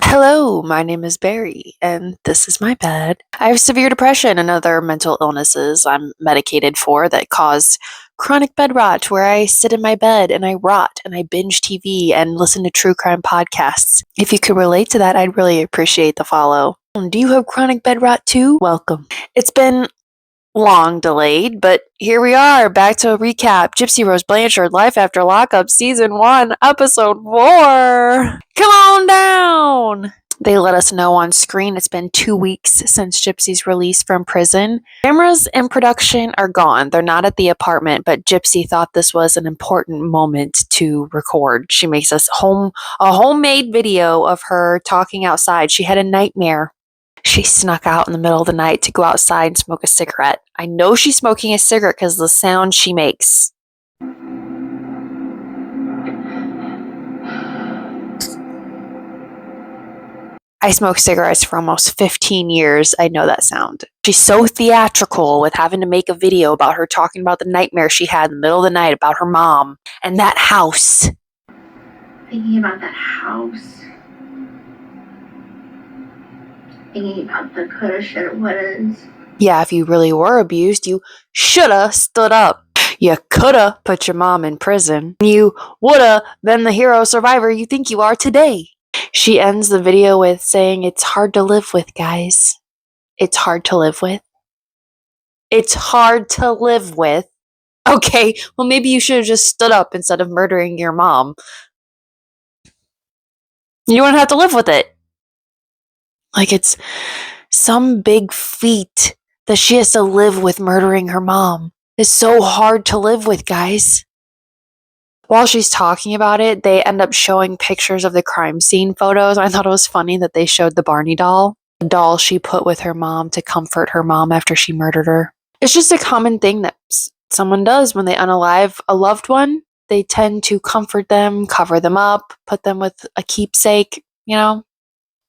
Hello, my name is Barry, and this is my bed. I have severe depression and other mental illnesses I'm medicated for that cause chronic bed rot, where I sit in my bed and I rot and I binge TV and listen to true crime podcasts. If you could relate to that, I'd really appreciate the follow. Do you have chronic bed rot too? Welcome. It's been long delayed, but here we are, back to a recap. Gypsy Rose Blanchard, Life After Lockup, Season 1, Episode 4. Come on down! They let us know on screen it's been 2 weeks since Gypsy's release from prison. Cameras and production are gone. They're not at the apartment, but Gypsy thought this was an important moment to record. She makes us a homemade video of her talking outside. She had a nightmare. She snuck out in the middle of the night to go outside and smoke a cigarette. I know she's smoking a cigarette because of the sound she makes. I smoked cigarettes for almost 15 years. I know that sound. She's so theatrical with having to make a video about her talking about the nightmare she had in the middle of the night about her mom and that house. Thinking about that house. Thinking about the coulda, shoulda, wouldas. Yeah, if you really were abused, you shoulda stood up. You coulda put your mom in prison. You woulda been the hero survivor you think you are today. She ends the video with saying, "It's hard to live with, guys. It's hard to live with." It's hard to live with. Okay, well maybe you should have just stood up instead of murdering your mom. You wouldn't have to live with it. Like it's some big feat that she has to live with murdering her mom. It's so hard to live with, guys. While she's talking about it, they end up showing pictures of the crime scene photos. I thought it was funny that they showed the Barney doll, the doll she put with her mom to comfort her mom after she murdered her. It's just a common thing that someone does when they unalive a loved one. They tend to comfort them, cover them up, put them with a keepsake, you know?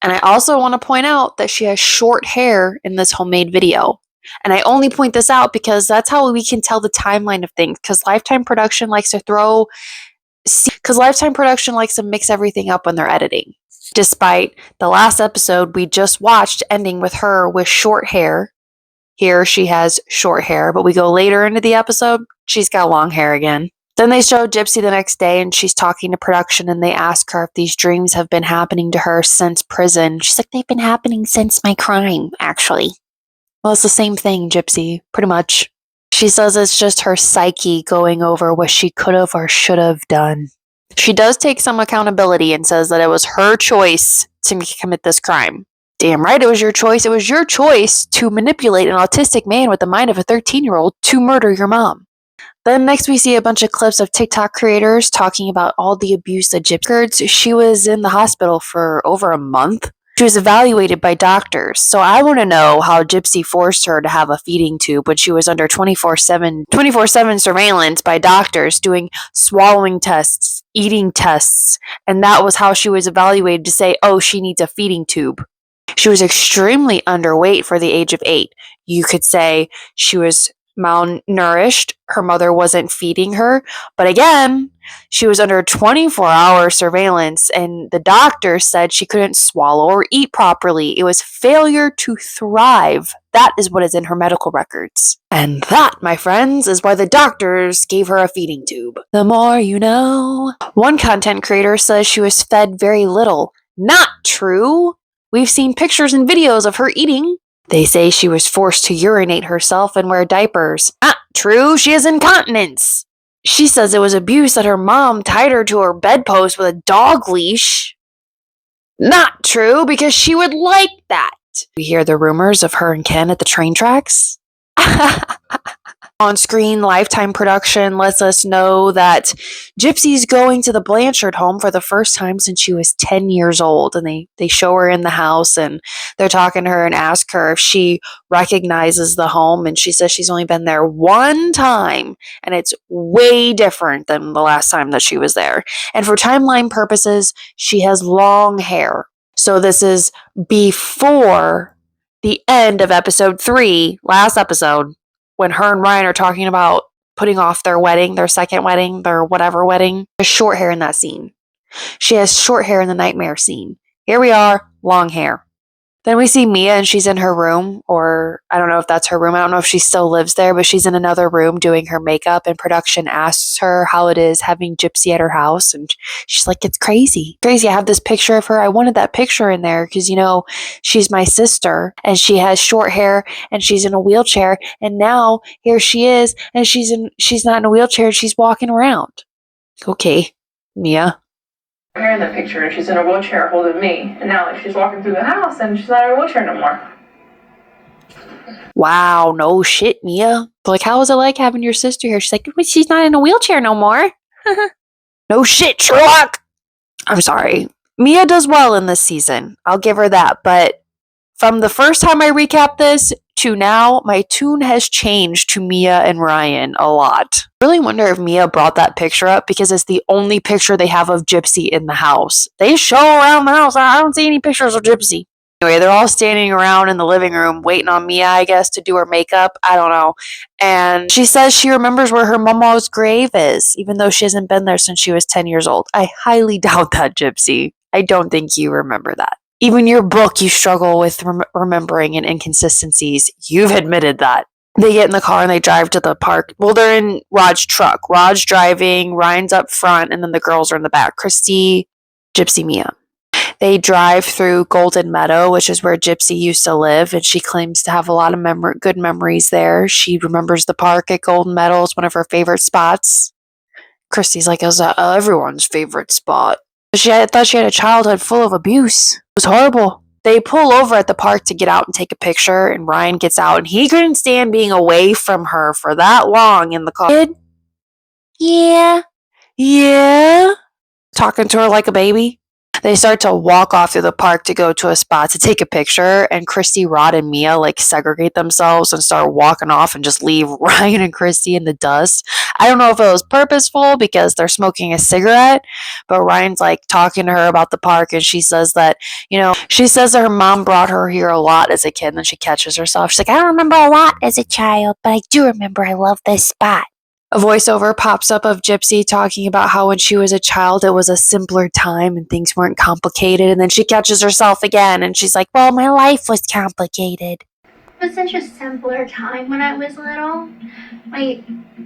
And I also want to point out that she has short hair in this homemade video. And I only point this out because that's how we can tell the timeline of things. Because Lifetime Production likes to mix everything up when they're editing. Despite the last episode we just watched ending with her with short hair. Here she has short hair, but we go later into the episode, she's got long hair again. Then they show Gypsy the next day and she's talking to production and they ask her if these dreams have been happening to her since prison. She's like, "They've been happening since my crime, actually." Well, it's the same thing, Gypsy, pretty much. She says it's just her psyche going over what she could have or should have done. She does take some accountability and says that it was her choice to commit this crime. Damn right, it was your choice. It was your choice to manipulate an autistic man with the mind of a 13-year-old to murder your mom. Then next we see a bunch of clips of TikTok creators talking about all the abuse that Gypsy occurred. She was in the hospital for over a month. She was evaluated by doctors. So I want to know how Gypsy forced her to have a feeding tube when she was under 24/7 surveillance by doctors doing swallowing tests, eating tests, and that was how she was evaluated to say, "Oh, she needs a feeding tube." She was extremely underweight for the age of 8. You could say she was malnourished, her mother wasn't feeding her, but again, she was under 24-hour surveillance and the doctor said she couldn't swallow or eat properly. It was failure to thrive. That is what is in her medical records. And that, my friends, is why the doctors gave her a feeding tube. The more you know. One content creator says she was fed very little. Not true. We've seen pictures and videos of her eating. They say she was forced to urinate herself and wear diapers. Not true, she has incontinence. She says it was abuse that her mom tied her to her bedpost with a dog leash. Not true, because she would like that. We hear the rumors of her and Ken at the train tracks. On screen, Lifetime Production lets us know that Gypsy's going to the Blanchard home for the first time since she was 10 years old. And they show her in the house and they're talking to her and ask her if she recognizes the home. And she says she's only been there one time and it's way different than the last time that she was there. And for timeline purposes, she has long hair. So this is before the end of episode 3, last episode, when her and Ryan are talking about putting off their wedding, their second wedding, their whatever wedding. There's short hair in that scene. She has short hair in the nightmare scene. Here we are, long hair. Then we see Mia and she's in her room, or I don't know if that's her room. I don't know if she still lives there, but she's in another room doing her makeup, and production asks her how it is having Gypsy at her house. And she's like, it's crazy. Crazy. I have this picture of her. I wanted that picture in there because, she's my sister and she has short hair and she's in a wheelchair. And now here she is and she's not in a wheelchair. She's walking around. Okay, Mia. Her in the picture, and she's in a wheelchair holding me, and now she's walking through the house and she's not in a wheelchair no more. Wow, no shit, Mia. Like, how was it like having your sister here? She's like, she's not in a wheelchair no more. No shit, Sherlock. I'm sorry. Mia does well in this season. I'll give her that. But from the first time I recap this to now, my tune has changed to Mia and Ryan a lot. I really wonder if Mia brought that picture up because it's the only picture they have of Gypsy in the house. They show around the house. I don't see any pictures of Gypsy. Anyway, they're all standing around in the living room waiting on Mia, I guess, to do her makeup. I don't know. And she says she remembers where her mama's grave is, even though she hasn't been there since she was 10 years old. I highly doubt that, Gypsy. I don't think you remember that. Even your book, you struggle with remembering and inconsistencies. You've admitted that. They get in the car and they drive to the park. Well, they're in Rod's truck. Rod's driving, Ryan's up front, and then the girls are in the back. Christy, Gypsy, Mia. They drive through Golden Meadow, which is where Gypsy used to live, and she claims to have a lot of good memories there. She remembers the park at Golden Meadow as one of her favorite spots. Christy's like, it was everyone's favorite spot. I thought she had a childhood full of abuse. It was horrible. They pull over at the park to get out and take a picture, and Ryan gets out, and he couldn't stand being away from her for that long in the car. Kid? Yeah. Talking to her like a baby. They start to walk off through the park to go to a spot to take a picture, and Christy, Rod, and Mia segregate themselves and start walking off and just leave Ryan and Christy in the dust. I don't know if it was purposeful because they're smoking a cigarette, but Ryan's talking to her about the park, and she says that, she says that her mom brought her here a lot as a kid, and then she catches herself. She's like, I don't remember a lot as a child, but I do remember I love this spot. A voiceover pops up of Gypsy talking about how when she was a child, it was a simpler time and things weren't complicated. And then she catches herself again and she's like, well, my life was complicated. It was such a simpler time when I was little.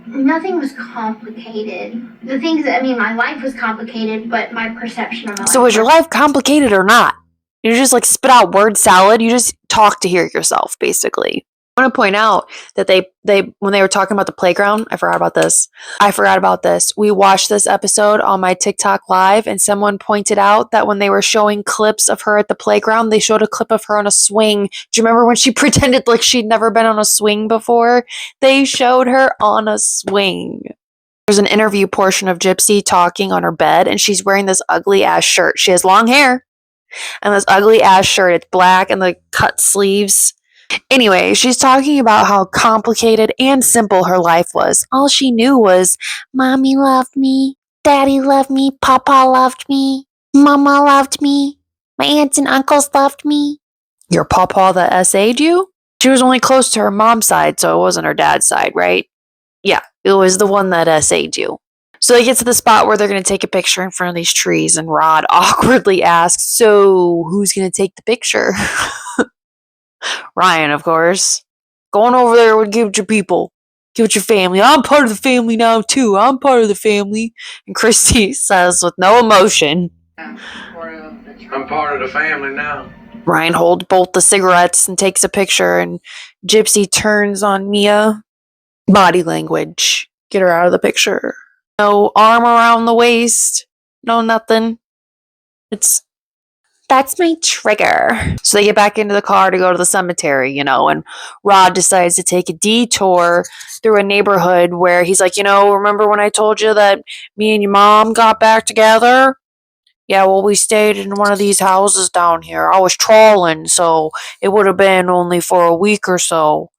Nothing was complicated. My life was complicated, but my perception of my life. So was your life complicated or not? You just spit out word salad. You just talk to hear yourself, basically. I want to point out that they when they were talking about the playground, I forgot about this. We watched this episode on my TikTok live, and someone pointed out that when they were showing clips of her at the playground, they showed a clip of her on a swing. Do you remember when she pretended like she'd never been on a swing before? They showed her on a swing. There's an interview portion of Gypsy talking on her bed, and she's wearing this ugly ass shirt. She has long hair and this ugly ass shirt. It's black and the cut sleeves. Anyway, she's talking about how complicated and simple her life was. All she knew was, Mommy loved me, Daddy loved me, Papa loved me, Mama loved me, my aunts and uncles loved me. Your Papa that SA'd you? She was only close to her mom's side, so it wasn't her dad's side, right? Yeah, it was the one that SA'd you. So they get to the spot where they're going to take a picture in front of these trees, and Rod awkwardly asks, so who's going to take the picture? Ryan, of course. Going over there would give it your people. Give it your family. I'm part of the family now, too. I'm part of the family. And Christy says with no emotion, I'm part of the family now. Ryan holds both the cigarettes and takes a picture, and Gypsy turns on Mia. Body language. Get her out of the picture. No arm around the waist. No nothing. That's my trigger. So they get back into the car to go to the cemetery, and Rod decides to take a detour through a neighborhood where he's like, remember when I told you that me and your mom got back together? Yeah, well, we stayed in one of these houses down here. I was trawling, so it would have been only for a week or so.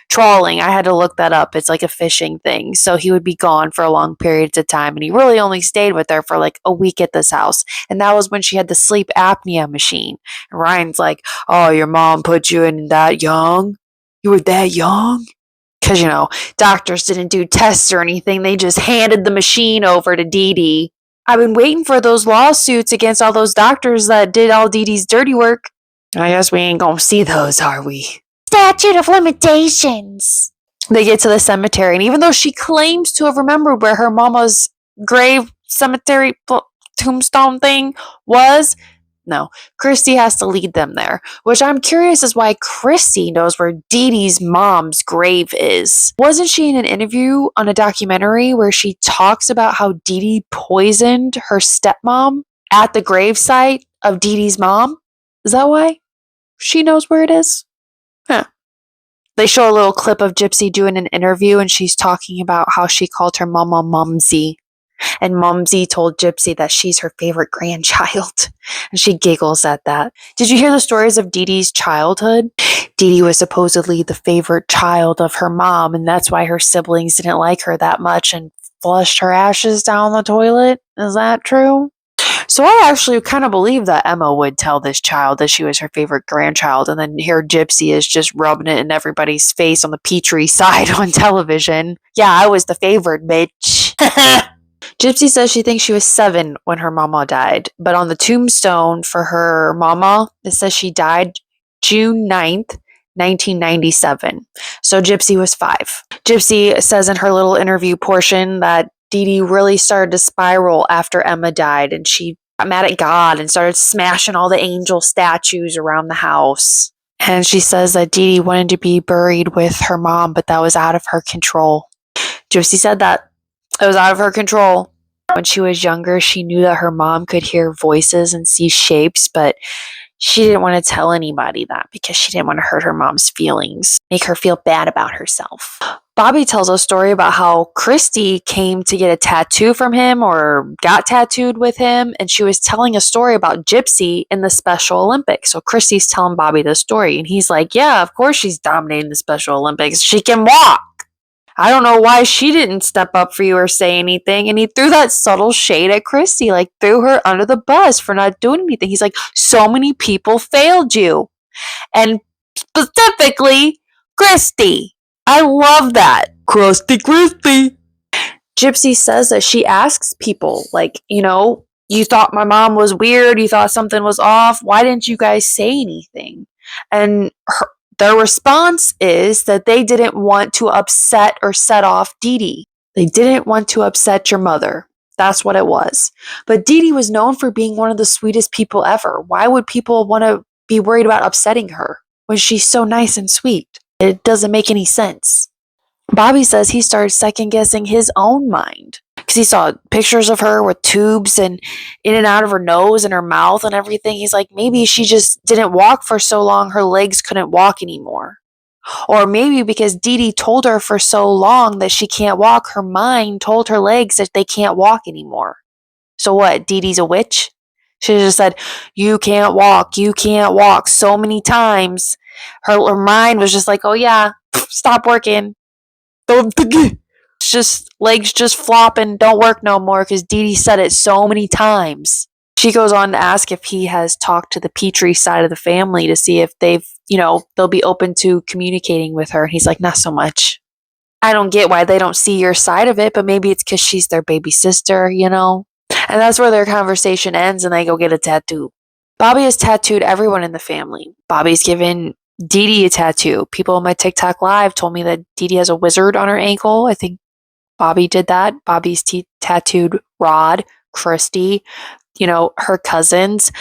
Trawling, I had to look that up. It's like a fishing thing. So he would be gone for long periods of time, and he really only stayed with her for a week at this house. And that was when she had the sleep apnea machine. And Ryan's like, oh, your mom put you in that young? You were that young? Because, doctors didn't do tests or anything. They just handed the machine over to Dee Dee. I've been waiting for those lawsuits against all those doctors that did all Dee Dee's dirty work. I guess we ain't gonna see those, are we? Statute of limitations. They get to the cemetery, and even though she claims to have remembered where her mama's grave cemetery tombstone thing was, no, Christy has to lead them there, which I'm curious is why Christy knows where Dee Dee's mom's grave is. Wasn't she in an interview on a documentary where she talks about how Dee Dee poisoned her stepmom at the gravesite of Dee Dee's mom? Is that why she knows where it is? Huh. They show a little clip of Gypsy doing an interview, and she's talking about how she called her mama Mumsy. And Mumsy told Gypsy that she's her favorite grandchild. And she giggles at that. Did you hear the stories of Dee Dee's childhood? Dee Dee was supposedly the favorite child of her mom, and that's why her siblings didn't like her that much and flushed her ashes down the toilet. Is that true? So I actually kind of believe that Emma would tell this child that she was her favorite grandchild, and then here Gypsy is just rubbing it in everybody's face on the Petrie side on television. Yeah, I was the favorite, bitch. Gypsy says she thinks she was 7 when her mama died, but on the tombstone for her mama, it says she died June 9th, 1997. So Gypsy was 5. Gypsy says in her little interview portion that Dee Dee really started to spiral after Emma died, and she got mad at God and started smashing all the angel statues around the house. And she says that Dee Dee wanted to be buried with her mom, but that was out of her control. Gypsy said that it was out of her control. When she was younger, she knew that her mom could hear voices and see shapes, but she didn't want to tell anybody that because she didn't want to hurt her mom's feelings, make her feel bad about herself. Bobby tells a story about how Christy came to get a tattoo from him or got tattooed with him, and she was telling a story about Gypsy in the Special Olympics. So Christy's telling Bobby the story, and he's like, yeah, of course she's dominating the Special Olympics. She can walk. I don't know why she didn't step up for you or say anything. And he threw that subtle shade at Christy, like threw her under the bus for not doing anything. He's like, so many people failed you. And specifically, Christy. I love that. Christy. Gypsy says that she asks people, like, you thought my mom was weird. You thought something was off. Why didn't you guys say anything? And their response is that they didn't want to upset or set off Dee Dee. They didn't want to upset your mother. That's what it was. But Dee Dee was known for being one of the sweetest people ever. Why would people want to be worried about upsetting her when she's so nice and sweet? It doesn't make any sense. Bobby says he started second-guessing his own mind because he saw pictures of her with tubes and in and out of her nose and her mouth and everything. He's like, maybe she just didn't walk for so long her legs couldn't walk anymore. Or maybe because Dee Dee told her for so long that she can't walk, her mind told her legs that they can't walk anymore. So what, Dee Dee's a witch? She just said, you can't walk so many times. Her mind was just like, oh yeah, stop working. Just legs just flopping, don't work no more because Dee Dee said it so many times. She goes on to ask if he has talked to the Petrie side of the family to see if they'll be open to communicating with her. He's like, not so much. I don't get why they don't see your side of it, but maybe it's because she's their baby sister, And that's where their conversation ends and they go get a tattoo. Bobby has tattooed everyone in the family. Bobby's given Dee Dee a tattoo. People on my TikTok live told me that Dee Dee has a wizard on her ankle. I think Bobby did that. Bobby's tattooed Rod, Christy, her cousins,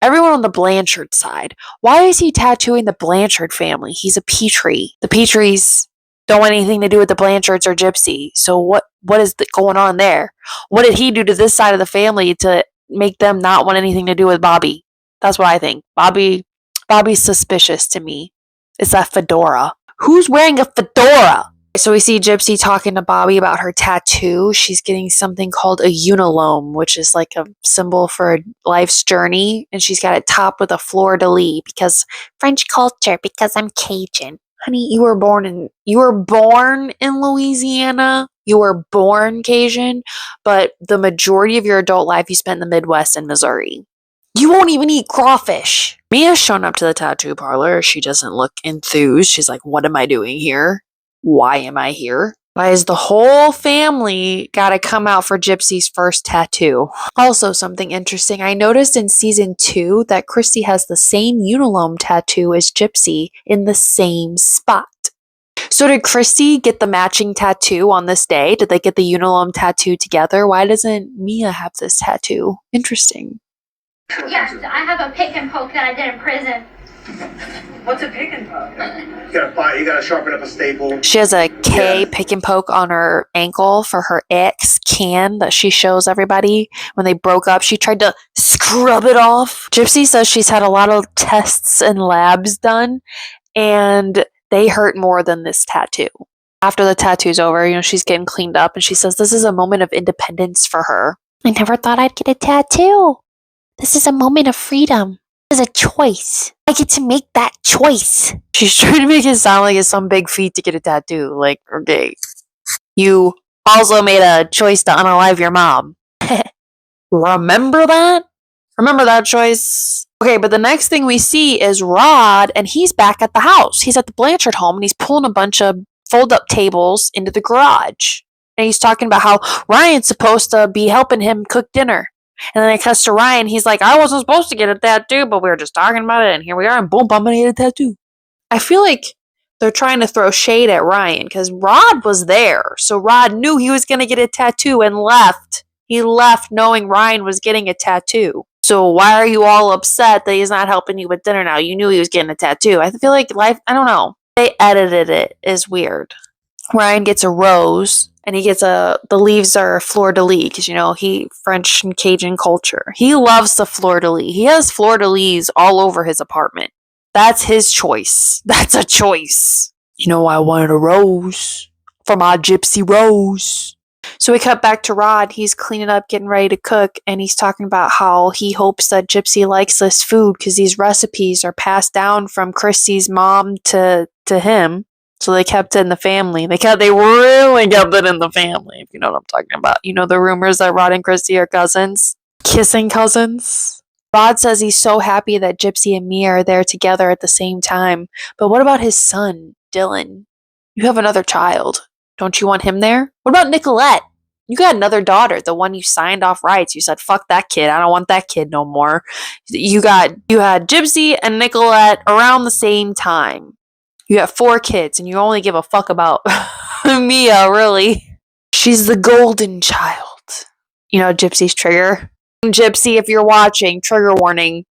everyone on the Blanchard side. Why is he tattooing the Blanchard family? He's a Petrie. The Petries don't want anything to do with the Blanchards or Gypsy. So what is going on there? What did he do to this side of the family to make them not want anything to do with Bobby? That's what I think. Bobby's suspicious to me. It's that fedora. Who's wearing a fedora? So we see Gypsy talking to Bobby about her tattoo. She's getting something called a unilome, which is like a symbol for life's journey. And she's got it topped with a fleur-de-lis because French culture, because I'm Cajun. Honey, you were born in Louisiana. You were born Cajun, but the majority of your adult life you spent in the Midwest and Missouri. You won't even eat crawfish. Mia's shown up to the tattoo parlor. She doesn't look enthused. She's like, what am I doing here? Why am I here? Why is the whole family gotta come out for Gypsy's first tattoo? Also, something interesting, I noticed in season 2 that Christy has the same unilome tattoo as Gypsy in the same spot. So did Christy get the matching tattoo on this day? Did they get the unilome tattoo together? Why doesn't Mia have this tattoo? Interesting. Yes, I have a pick and poke that I did in prison. What's a pick and poke? You gotta sharpen up a staple. She has a K pick and poke on her ankle for her ex, Can, that she shows everybody. When they broke up, she tried to scrub it off. Gypsy says she's had a lot of tests and labs done, and they hurt more than this tattoo. After the tattoo's over, she's getting cleaned up, and she says this is a moment of independence for her. I never thought I'd get a tattoo. This is a moment of freedom. This is a choice. I get to make that choice. She's trying to make it sound like it's some big feat to get a tattoo. Like, okay. You also made a choice to unalive your mom. Remember that? Remember that choice? Okay, but the next thing we see is Rod, and he's back at the house. He's at the Blanchard home, and he's pulling a bunch of fold-up tables into the garage. And he's talking about how Ryan's supposed to be helping him cook dinner. And then it cuts to Ryan. He's like, I wasn't supposed to get a tattoo, but we were just talking about it, and here we are, and boom, I'm gonna get a tattoo. I feel like they're trying to throw shade at Ryan, because Rod was there. So Rod knew he was gonna get a tattoo and left. He left knowing Ryan was getting a tattoo. So why are you all upset that he's not helping you with dinner now? You knew he was getting a tattoo. I feel like life, I don't know. They edited it is weird. Ryan gets a rose, and he gets the leaves are fleur-de-lis, because, he French and Cajun culture. He loves the fleur-de-lis. He has fleur-de-lis all over his apartment. That's his choice. That's a choice. I wanted a rose for my Gypsy Rose. So we cut back to Rod. He's cleaning up, getting ready to cook, and he's talking about how he hopes that Gypsy likes this food because these recipes are passed down from Christy's mom to him. So they kept it in the family. They really kept it in the family, if you know what I'm talking about. The rumors that Rod and Christy are cousins? Kissing cousins? Rod says he's so happy that Gypsy and Mia are there together at the same time. But what about his son, Dylan? You have another child. Don't you want him there? What about Nicolette? You got another daughter, the one you signed off rights. You said, fuck that kid. I don't want that kid no more. You had Gypsy and Nicolette around the same time. You have 4 kids, and you only give a fuck about Mia, really. She's the golden child. Gypsy's trigger. Gypsy, if you're watching, trigger warning.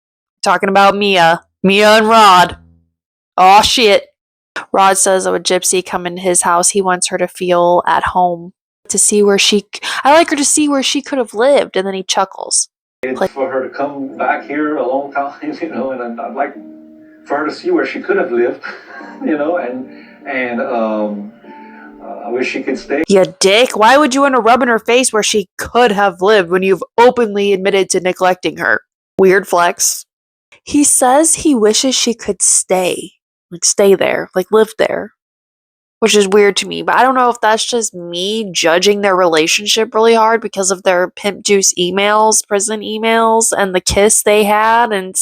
Talking about Mia. Mia and Rod. Aw, shit. Rod says that with Gypsy come into his house, he wants her to feel at home. I like her to see where she could have lived, and then he chuckles. It's for her to come back here a long time, and I'd like for her to see where she could have lived, and I wish she could stay. You dick. Why would you want to rub in her face where she could have lived when you've openly admitted to neglecting her? Weird flex. He says he wishes she could stay. Stay there. Live there. Which is weird to me. But I don't know if that's just me judging their relationship really hard because of their pimp juice emails, prison emails, and the kiss they had, and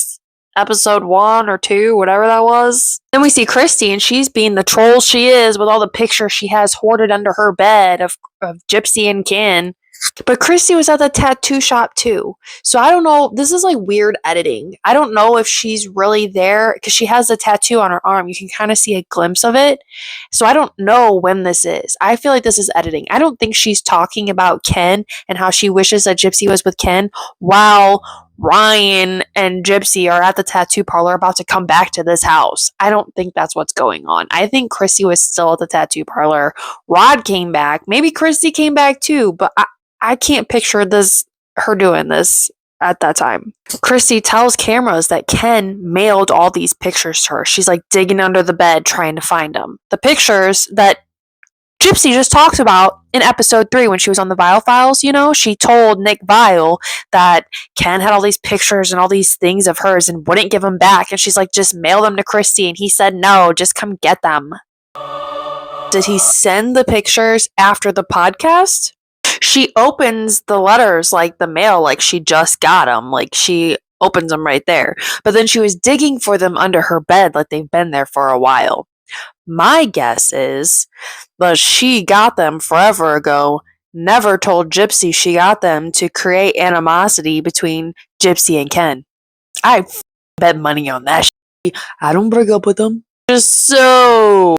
episode 1 or 2, whatever that was. Then we see Christy, and she's being the troll she is with all the pictures she has hoarded under her bed of Gypsy and Ken. But Christy was at the tattoo shop too. So I don't know. This is weird editing. I don't know if she's really there because she has a tattoo on her arm. You can kind of see a glimpse of it. So I don't know when this is. I feel like this is editing. I don't think she's talking about Ken and how she wishes that Gypsy was with Ken while Ryan and Gypsy are at the tattoo parlor about to come back to this house. I don't think that's what's going on. I think Christy was still at the tattoo parlor. Rod came back. Maybe Christy came back too, but I can't picture her doing this at that time. Christy tells cameras that Ken mailed all these pictures to her. She's digging under the bed trying to find them. The pictures that Gypsy just talked about in episode 3 when she was on the Vile Files, she told Nick Vile that Ken had all these pictures and all these things of hers and wouldn't give them back. And she's just mail them to Christy. And he said, no, just come get them. Did he send the pictures after the podcast? She opens the letters the mail she just got them. She opens them right there. But then she was digging for them under her bed they've been there for a while. My guess is that she got them forever ago, never told Gypsy she got them to create animosity between Gypsy and Ken. I bet money on that shit. I don't break up with them. Just so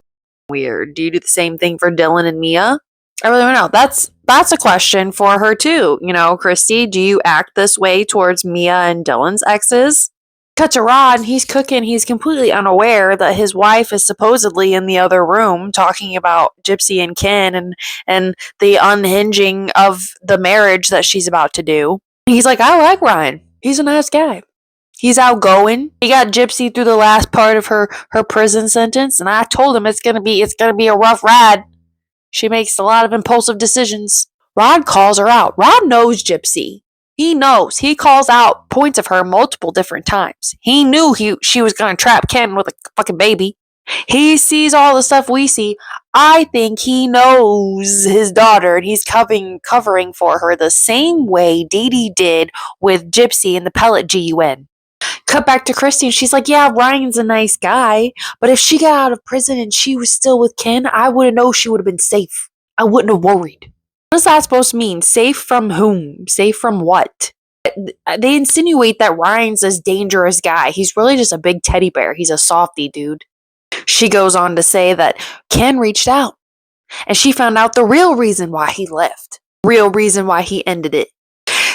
weird. Do you do the same thing for Dylan and Mia? I really don't know. That's a question for her too. You know, Christy, do you act this way towards Mia and Dylan's exes? Cut to Rod, he's cooking. He's completely unaware that his wife is supposedly in the other room talking about Gypsy and Ken and the unhinging of the marriage that she's about to do. He's like, I like Ryan. He's a nice guy. He's outgoing. He got Gypsy through the last part of her prison sentence, and I told him it's gonna be a rough ride. She makes a lot of impulsive decisions. Rod calls her out. Rod knows Gypsy. He knows. He calls out points of her multiple different times. He knew she was going to trap Ken with a fucking baby. He sees all the stuff we see. I think he knows his daughter, and he's covering for her the same way Dee Dee did with Gypsy in the pellet GUN. Cut back to Christy, and she's like, yeah, Ryan's a nice guy, but if she got out of prison and she was still with Ken, I wouldn't know. She would have been safe. I wouldn't have worried. What is that supposed to mean? Safe from whom? Safe from what? They insinuate that Ryan's this dangerous guy. He's really just a big teddy bear. He's a softie, dude. She goes on to say that Ken reached out, and she found out the real reason why he left. Real reason why he ended it.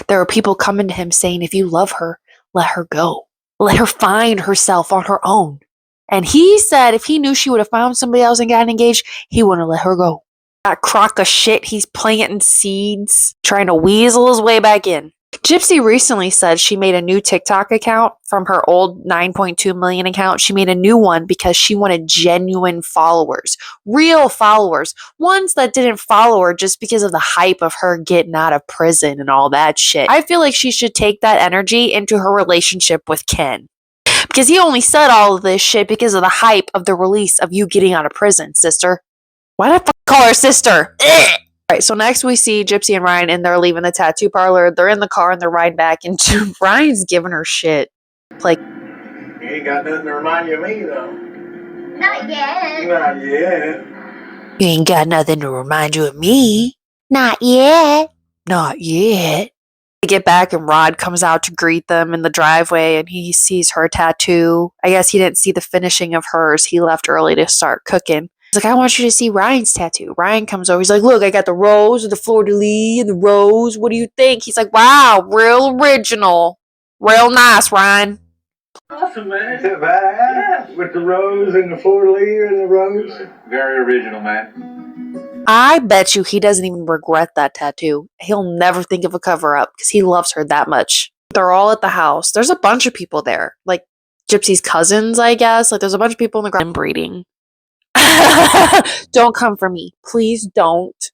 There are people coming to him saying, if you love her, let her go. Let her find herself on her own. And he said if he knew she would have found somebody else and gotten engaged, he wouldn't have let her go. That crock of shit, he's planting seeds, trying to weasel his way back in. Gypsy recently said she made a new TikTok account from her old 9.2 million account. She made a new one because she wanted genuine followers, real followers, ones that didn't follow her just because of the hype of her getting out of prison and all that shit. I feel like she should take that energy into her relationship with Ken. Because he only said all of this shit because of the hype of the release of you getting out of prison, sister. Why did I call her sister? Ugh. Alright, so next we see Gypsy and Ryan, and they're leaving the tattoo parlor. They're in the car and they're riding back, and Ryan's giving her shit. Like, You ain't got nothing to remind you of me, though. Not yet. Not yet. you ain't got nothing to remind you of me. Not yet. Not yet. They get back, and Rod comes out to greet them in the driveway, and he sees her tattoo. I guess he didn't see the finishing of hers. He left early to start cooking. He's like, I want you to see Ryan's tattoo. Ryan comes over. He's like, look, I got the rose and the fleur-de-lis and the rose. What do you think? He's like, wow, real original. Real nice, Ryan. Awesome, man. Yeah. With the rose and the fleur-de-lis and the rose. Very original, man. I bet you he doesn't even regret that tattoo. He'll never think of a cover-up because he loves her that much. They're all at the house. There's a bunch of people there. Like, Gypsy's cousins, I guess. Like, there's a bunch of people in the ground breeding. Don't come for me. Please don't.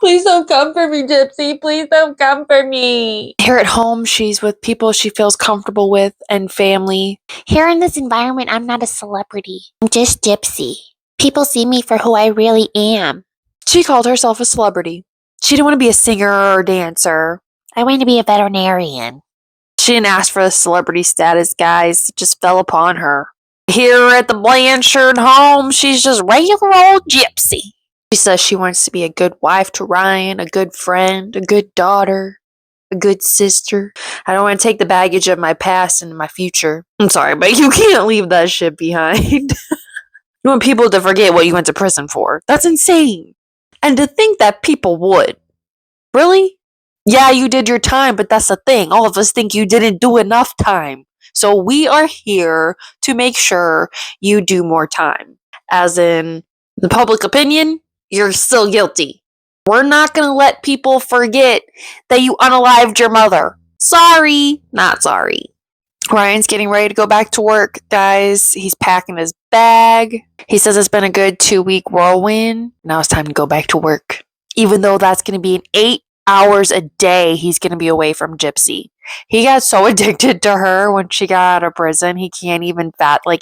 Please don't come for me, Gypsy. Please don't come for me. Here at home, she's with people she feels comfortable with and family. Here in this environment, I'm not a celebrity. I'm just Gypsy. People see me for who I really am. She called herself a celebrity. She didn't want to be a singer or dancer. I want to be a veterinarian. She didn't ask for the celebrity status, guys. It just fell upon her. Here at the Blanchard home, she's just regular old Gypsy. She says she wants to be a good wife to Ryan, a good friend, a good daughter, a good sister. I don't want to take the baggage of my past into my future. I'm sorry, but you can't leave that shit behind. You want people to forget what you went to prison for. That's insane. And to think that people would. Really? Yeah, you did your time, but that's the thing. All of us think you didn't do enough time. So we are here to make sure you do more time. As in, the public opinion, you're still guilty. We're not going to let people forget that you unalived your mother. Sorry, not sorry. Ryan's getting ready to go back to work, guys. He's packing his bag. He says it's been a good 2-week whirlwind. Now it's time to go back to work. Even though that's going to be 8 hours a day he's going to be away from Gypsy. He got so addicted to her when she got out of prison, he can't even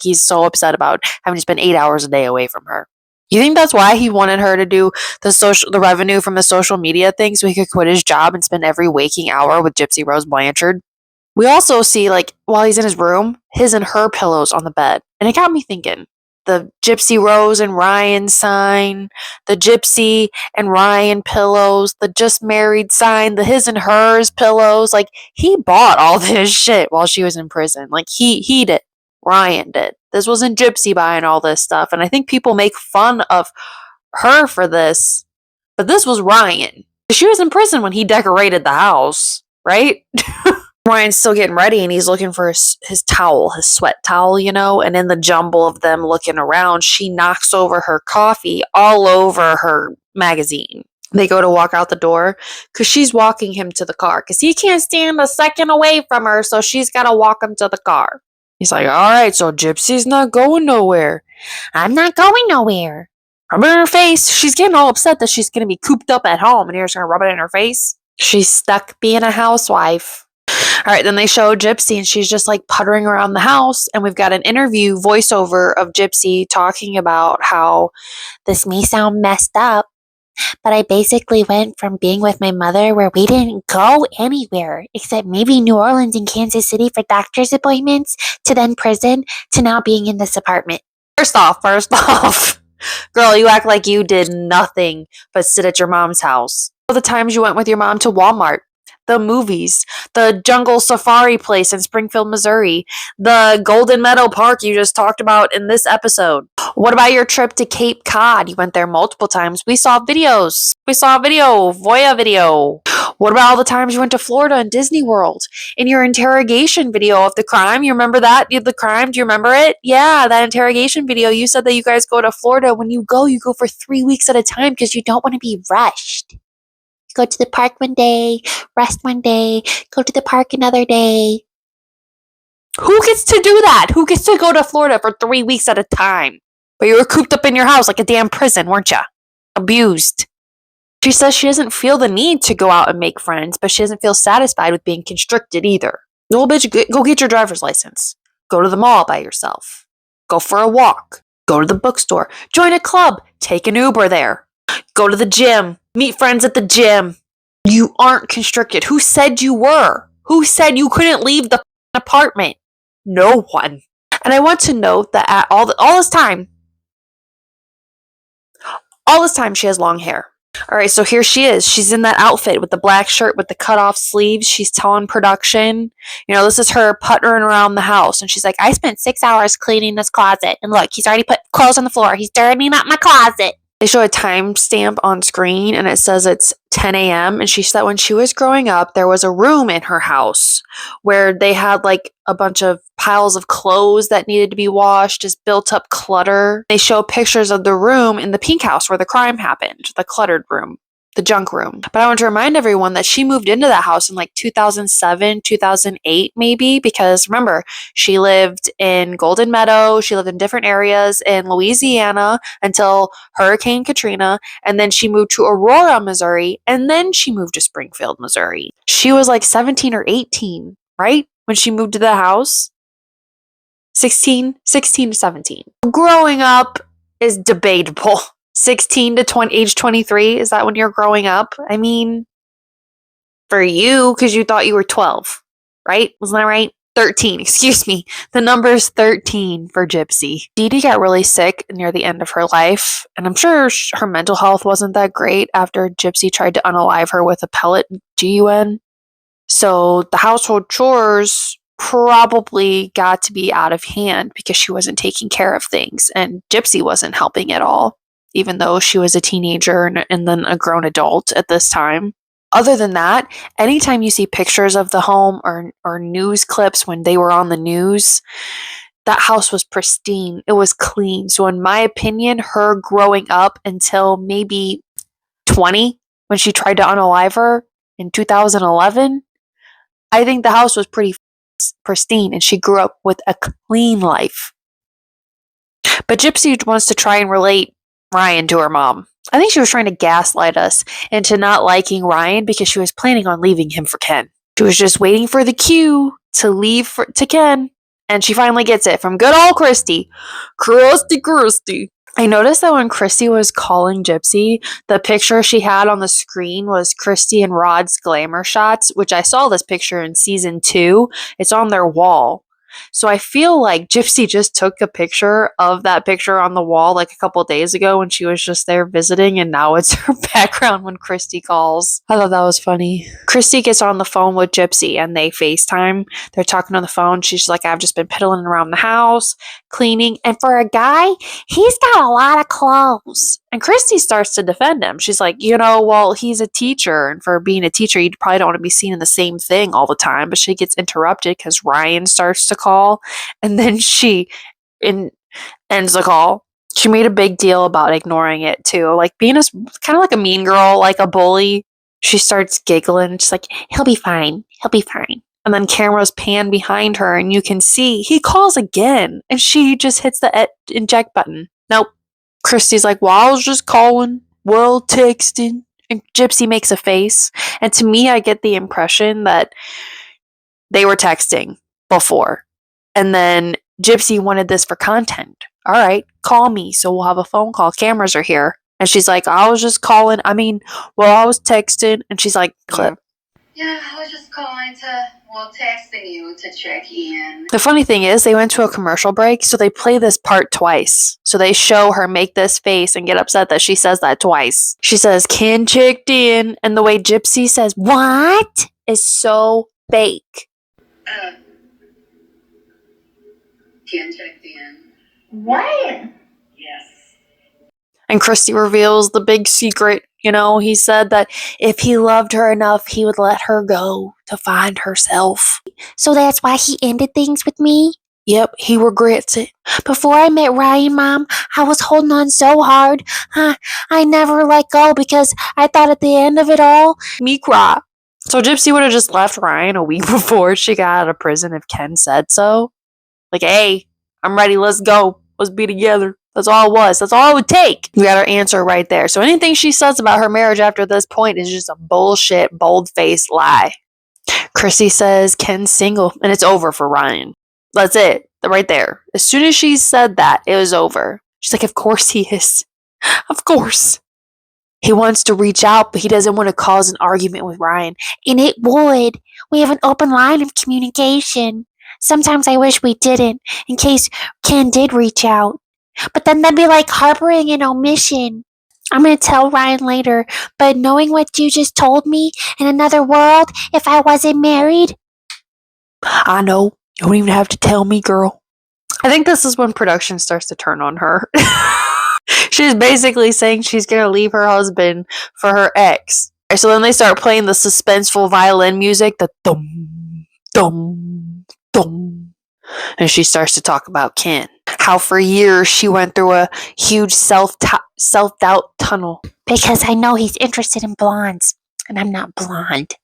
he's so upset about having to spend 8 hours a day away from her. You think that's why he wanted her to do the revenue from the social media thing so he could quit his job and spend every waking hour with Gypsy Rose Blanchard? We also see, while he's in his room, his and her pillows on the bed. And it got me thinking, the Gypsy Rose and Ryan sign, the Gypsy and Ryan pillows, the just married sign, the his and hers pillows. Like, he bought all this shit while she was in prison. Like, he did. Ryan did. This wasn't Gypsy buying all this stuff. And I think people make fun of her for this, but this was Ryan. She was in prison when he decorated the house, right? Ryan's still getting ready and he's looking for his towel, his sweat towel, you know, and in the jumble of them looking around, she knocks over her coffee all over her magazine. They go to walk out the door because she's walking him to the car because he can't stand a second away from her, so she's got to walk him to the car. He's like, all right, so Gypsy's not going nowhere. I'm not going nowhere. Rub it in her face. She's getting all upset that she's going to be cooped up at home and you're just going to rub it in her face. She's stuck being a housewife. All right, then they show Gypsy and she's just like puttering around the house. And we've got an interview voiceover of Gypsy talking about how this may sound messed up, but I basically went from being with my mother where we didn't go anywhere except maybe New Orleans and Kansas City for doctor's appointments to then prison to now being in this apartment. First off, girl, you act like you did nothing but sit at your mom's house. All the times you went with your mom to Walmart, the movies, the jungle safari place in Springfield, Missouri, the Golden Meadow Park you just talked about in this episode. What about your trip to Cape Cod? You went there multiple times. We saw videos. Voya video. What about all the times you went to Florida and Disney World? In your interrogation video of the crime, you remember that? The crime, do you remember it? Yeah, that interrogation video, you said that you guys go to Florida. When you go for 3 weeks at a time because you don't want to be rushed. Go to the park one day, rest one day, go to the park another day. Who gets to do that? Who gets to go to Florida for 3 weeks at a time? But you were cooped up in your house like a damn prison, weren't you? Abused. She says she doesn't feel the need to go out and make friends, but she doesn't feel satisfied with being constricted either. Little bitch, go get your driver's license. Go to the mall by yourself. Go for a walk. Go to the bookstore. Join a club. Take an Uber there. Go to the gym. Meet friends at the gym. You aren't constricted. Who said you were? Who said you couldn't leave the apartment? No one. And I want to note that at all this time she has long hair. All right, so here she is. She's in that outfit with the black shirt with the cut-off sleeves. She's telling production, this is her puttering around the house. And she's like, I spent 6 hours cleaning this closet. And look, he's already put clothes on the floor. He's dirtying up my closet. They show a timestamp on screen and it says it's 10 a.m. And she said when she was growing up, there was a room in her house where they had like a bunch of piles of clothes that needed to be washed, just built up clutter. They show pictures of the room in the pink house where the crime happened, the cluttered room, the junk room. But I want to remind everyone that she moved into that house in like 2007, 2008 maybe, because remember, she lived in Golden Meadow, she lived in different areas in Louisiana until Hurricane Katrina, and then she moved to Aurora, Missouri, and then she moved to Springfield, Missouri. She was like 17 or 18, right? When she moved to the house? 16 to 17. Growing up is debatable. 16 to age 23, is that when you're growing up? I mean, for you, because you thought you were 12, right? Wasn't that right? 13, excuse me. The number's 13 for Gypsy. Dee Dee got really sick near the end of her life, and I'm sure her mental health wasn't that great after Gypsy tried to unalive her with a pellet gun. So the household chores probably got to be out of hand because she wasn't taking care of things, and Gypsy wasn't helping at all, even though she was a teenager and then a grown adult at this time. Other than that, anytime you see pictures of the home or news clips when they were on the news, that house was pristine. It was clean. So in my opinion, her growing up until maybe 20, when she tried to unalive her in 2011, I think the house was pretty pristine and she grew up with a clean life. But Gypsy wants to try and relate Ryan to her mom. I think she was trying to gaslight us into not liking Ryan because she was planning on leaving him for Ken. She was just waiting for the cue to leave to Ken, and she finally gets it from good old Christy. Christy. I noticed that when Christy was calling Gypsy, the picture she had on the screen was Christy and Rod's glamour shots, which I saw this picture in season 2. It's on their wall. So I feel like Gypsy just took a picture of that picture on the wall like a couple days ago when she was just there visiting, and now it's her background when Christy calls. I thought that was funny. Christy gets on the phone with Gypsy and they FaceTime. They're talking on the phone. She's like, I've just been piddling around the house, cleaning. And for a guy, he's got a lot of clothes. And Christy starts to defend him. She's like, well, he's a teacher. And for being a teacher, you probably don't want to be seen in the same thing all the time. But she gets interrupted because Ryan starts to call. And then she ends the call. She made a big deal about ignoring it too. Like being kind of like a mean girl, like a bully. She starts giggling. She's like, he'll be fine. He'll be fine. And then cameras pan behind her and you can see he calls again. And she just hits the eject button. Nope. Christy's like, well, I was just calling, texting. And Gypsy makes a face. And to me, I get the impression that they were texting before. And then Gypsy wanted this for content. All right, call me so we'll have a phone call. Cameras are here. And she's like, I was just calling. I was texting. And she's like, clip. Yeah, I was just texting you to check in. The funny thing is, they went to a commercial break, so they play this part twice. So they show her make this face and get upset that she says that twice. She says, Ken checked in, and the way Gypsy says, what? Is so fake. Ken checked in. What? Yes. And Christy reveals the big secret. He said that if he loved her enough, he would let her go to find herself. So that's why he ended things with me? Yep, he regrets it. Before I met Ryan, Mom, I was holding on so hard. I never let go because I thought at the end of it all, me cry. So Gypsy would have just left Ryan a week before she got out of prison if Ken said so. Like, hey, I'm ready, let's go. Let's be together. That's all it was. That's all it would take. We got her answer right there. So anything she says about her marriage after this point is just a bullshit, bold-faced lie. Chrissy says Ken's single, and it's over for Ryan. That's it. Right there. As soon as she said that, it was over. She's like, of course he is. Of course. He wants to reach out, but he doesn't want to cause an argument with Ryan. And it would. We have an open line of communication. Sometimes I wish we didn't, in case Ken did reach out. But then that'd be like harboring an omission. I'm going to tell Ryan later, but knowing what you just told me, in another world, if I wasn't married... I know. You don't even have to tell me, girl. I think this is when production starts to turn on her. She's basically saying she's going to leave her husband for her ex. So then they start playing the suspenseful violin music, the dum, dum, dum. And she starts to talk about Ken. How for years she went through a huge self-doubt tunnel. Because I know he's interested in blondes, and I'm not blonde.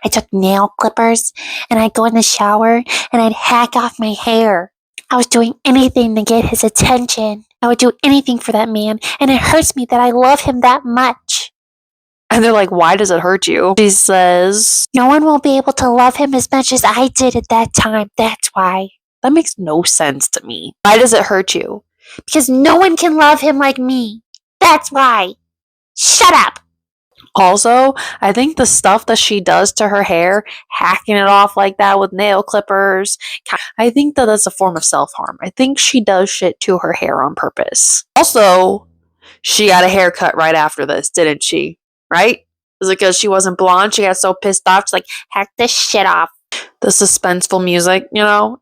I took nail clippers, and I'd go in the shower, and I'd hack off my hair. I was doing anything to get his attention. I would do anything for that man, and it hurts me that I love him that much. And they're like, why does it hurt you? She says, no one will be able to love him as much as I did at that time. That's why. That makes no sense to me. Why does it hurt you? Because no one can love him like me. That's why. Shut up. Also, I think the stuff that she does to her hair, hacking it off like that with nail clippers, I think that that's a form of self-harm. I think she does shit to her hair on purpose. Also, she got a haircut right after this, didn't she? Right? Is it because she wasn't blonde? She got so pissed off, she's like, hack this shit off. The suspenseful music,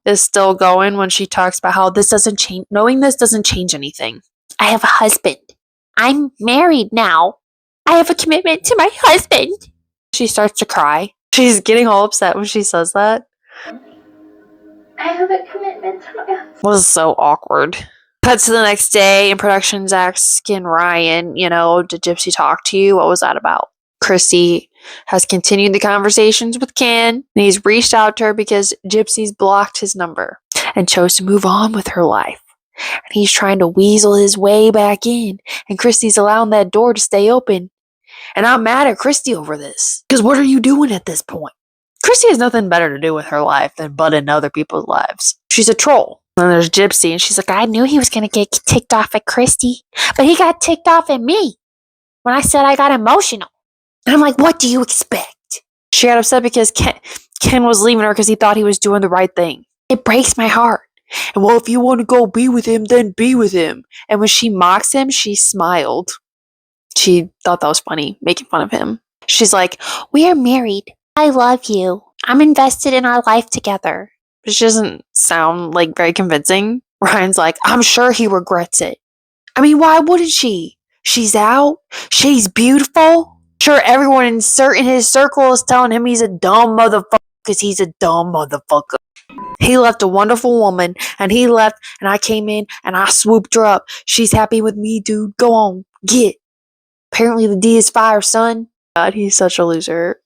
is still going when she talks about how this doesn't change. Knowing this doesn't change anything. I have a husband. I'm married now. I have a commitment to my husband. She starts to cry. She's getting all upset when she says that. I have a commitment to my husband. It was so awkward. Cut to the next day, and production's asking Ryan, did Gypsy talk to you? What was that about? Christy has continued the conversations with Ken, and he's reached out to her because Gypsy's blocked his number and chose to move on with her life. And he's trying to weasel his way back in, and Christy's allowing that door to stay open. And I'm mad at Christy over this, because what are you doing at this point? Christy has nothing better to do with her life than butt into other people's lives. She's a troll. And then there's Gypsy, and she's like, I knew he was going to get ticked off at Christy, but he got ticked off at me when I said I got emotional. And I'm like, what do you expect? She got upset because Ken was leaving her because he thought he was doing the right thing. It breaks my heart. And well, if you want to go be with him, then be with him. And when she mocks him, she smiled. She thought that was funny, making fun of him. She's like, We are married. I love you. I'm invested in our life together. which doesn't sound like very convincing. Ryan's like, I'm sure he regrets it. I mean, why wouldn't she? She's out. She's beautiful. Sure, everyone in his circle is telling him he's a dumb motherfucker because he's a dumb motherfucker. He left a wonderful woman, and he left, and I came in, and I swooped her up. She's happy with me, dude. Go on, get. Apparently the D is fire, son. God, he's such a loser.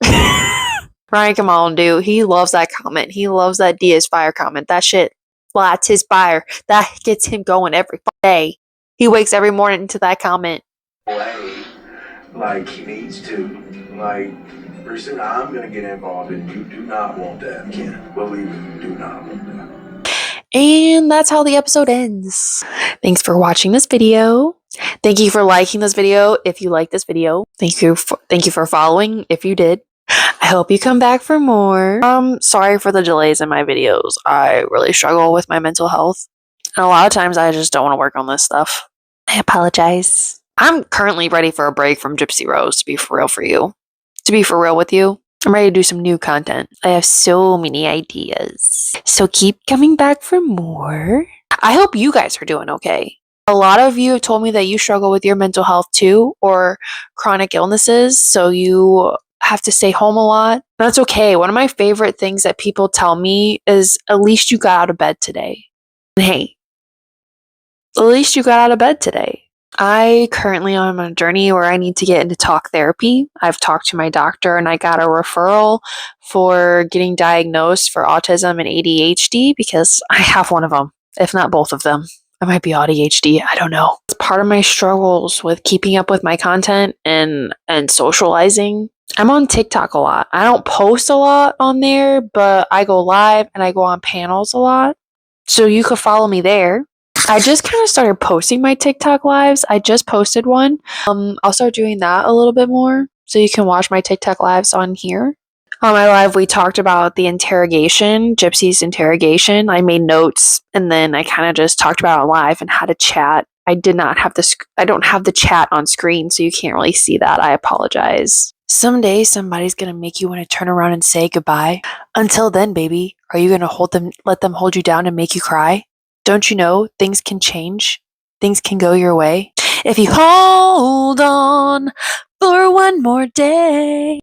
Ryan, come on, dude. He loves that comment. He loves that D is fire comment. That shit lights his fire. That gets him going every day. He wakes every morning to that comment. Like he needs to. Like, pretty soon I'm gonna get involved, and you do not want that, Ken. Believe me, you do not want that. And that's how the episode ends. Thanks for watching this video. Thank you for liking this video if you like this video. Thank you for following if you did. I hope you come back for more. Sorry for the delays in my videos. I really struggle with my mental health. And a lot of times I just don't want to work on this stuff. I apologize. I'm currently ready for a break from Gypsy Rose, to be for real for you. To be for real with you. I'm ready to do some new content. I have so many ideas. So keep coming back for more. I hope you guys are doing okay. A lot of you have told me that you struggle with your mental health too, or chronic illnesses, so you have to stay home a lot. That's okay. One of my favorite things that people tell me is, at least you got out of bed today. And hey, at least you got out of bed today. I currently am on a journey where I need to get into talk therapy. I've talked to my doctor and I got a referral for getting diagnosed for autism and ADHD because I have one of them, if not both of them. I might be ADHD. I don't know. It's part of my struggles with keeping up with my content and socializing. I'm on TikTok a lot. I don't post a lot on there, but I go live and I go on panels a lot. So you could follow me there. I just kind of started posting my TikTok lives. I just posted one. I'll start doing that a little bit more. So you can watch my TikTok lives on here. On my live, we talked about the interrogation, Gypsy's interrogation. I made notes and then I kind of just talked about it live and how to chat. I don't have the chat on screen, so you can't really see that. I apologize. Someday somebody's gonna make you want to turn around and say goodbye. Until then, baby, are you gonna let them hold you down and make you cry? Don't you know things can change? Things can go your way if you hold on for one more day.